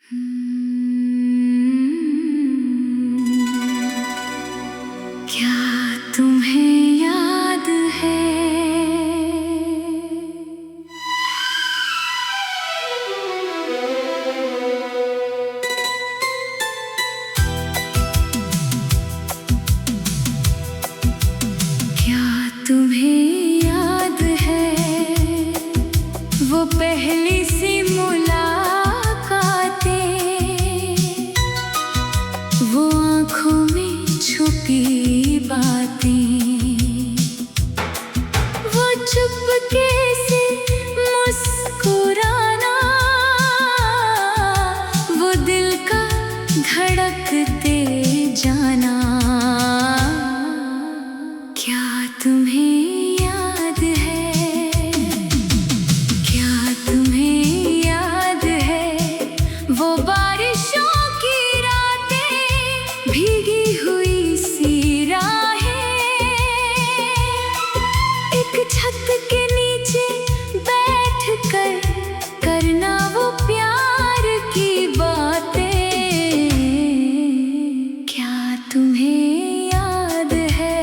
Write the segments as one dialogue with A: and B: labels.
A: क्या तुम्हें याद है क्या तुम्हें याद है वो पहली सी वो आँखों में छुपी बातें, वो चुपके से मुस्कुराना, वो दिल का धड़कते जाना। क्या तुम्हें याद है? क्या तुम्हें याद है वो बारिशों भीगी हुई सी राहें, एक छत के नीचे बैठ कर करना वो प्यार की बातें। क्या तुम्हें याद है?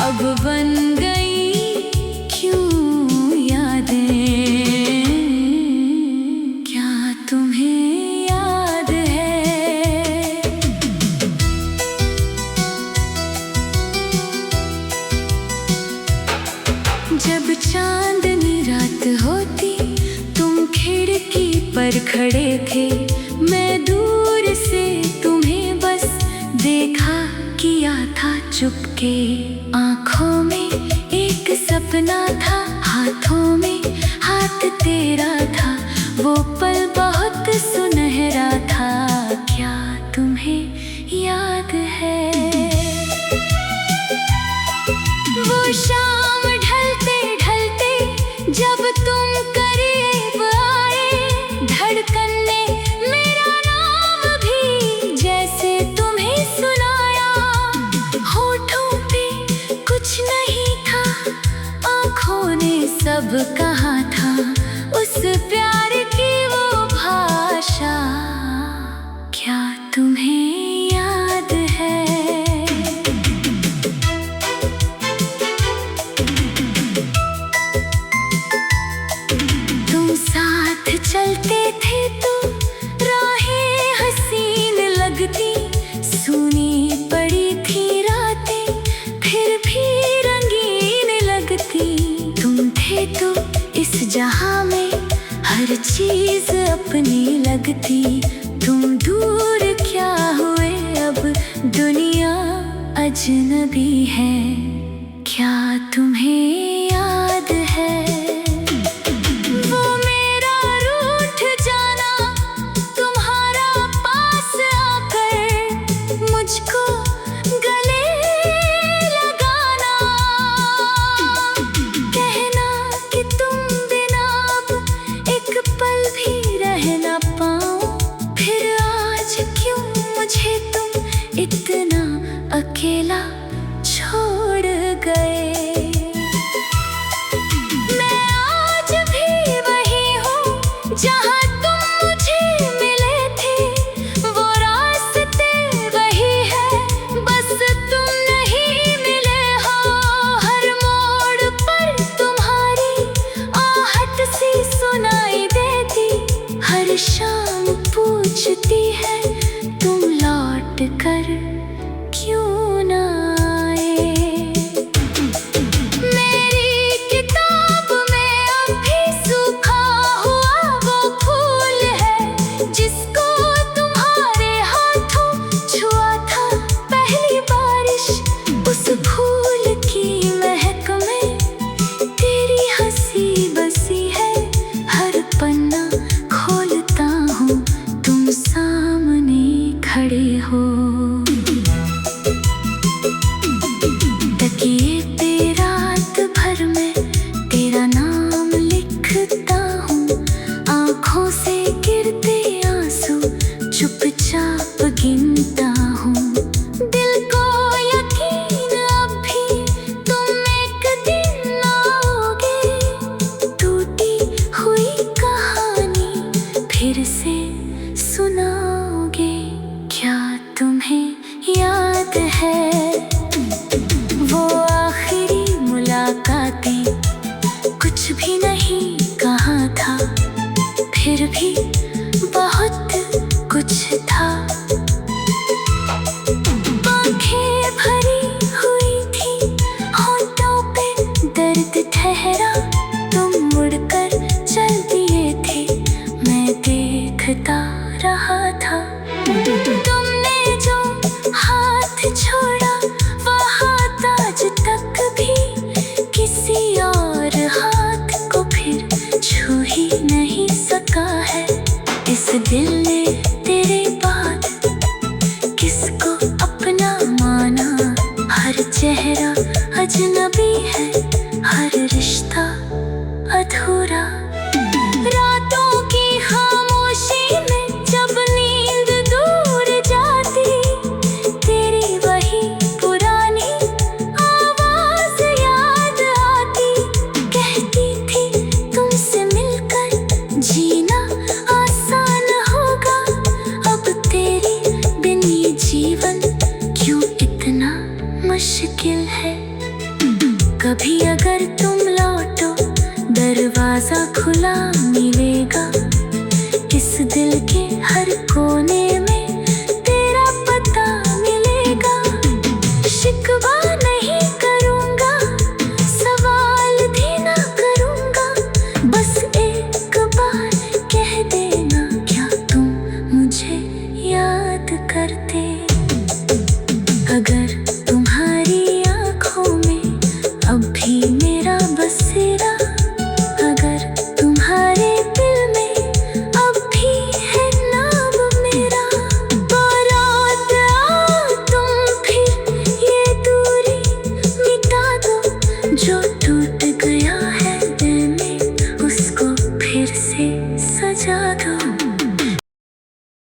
A: अब बन गई क्यों यादें? क्या तुम्हें याद है? जब चांदनी रात होती, तुम खिड़की पर खड़े थे, मैं दूर से तुम्हें बस देखा किया था चुपके। आँखों में एक सपना था, हाथों में हाथ तेरा था, वो पल बहुत सुनहरा था। क्या तुम्हें याद है? वो शाम ढलते ढलते जब तुम करीब आए, धड़कन ने मेरा नाम भी जैसे तुम्हें सुनाया। होठों पे कुछ नहीं था, आँखों ने सब कहा था, उस प्यार की वो भाषा। क्या तुम्हें याद है? तुम साथ चलते थे तो राहें हसीन लगती, सुनी पड़ी थी रातें फिर भी रंगीन लगती। तुम थे तो इस जहां में हर चीज अपनी लगती, तुम दूर क्या हुए अब दुनिया अजनबी है। क्या तुम्हें याद है? वो मेरा रूठ जाना, तुम्हारा पास आकर मुझको गले लगाना, कहना कि तुम बिना अब एक पल भी रह ना पाऊं। फिर आज क्यों मुझे तुम इतना अकेला छोड़ गए? मैं आज भी वही हूँ जहाँ तुम मुझे मिले थे, वो रास्ते वही है, बस तुम नहीं मिले हो। हर मोड़ पर तुम्हारी आहट सी सुनाई देती, हर शाम पूछती है तुम लौट कर क्यों ना आए। मेरी किताब में अभी सूखा हुआ वो फूल है, जिसको तुम करता रहा था। तुमने जो हाथ छोड़ा वो हाथ आज तक भी किसी और हाथ को फिर छू ही नहीं सका है। इस दिल ने तेरे बाद किसको अपना माना, हर चेहरा अजनबी है, हर रिश्ता अधूरा।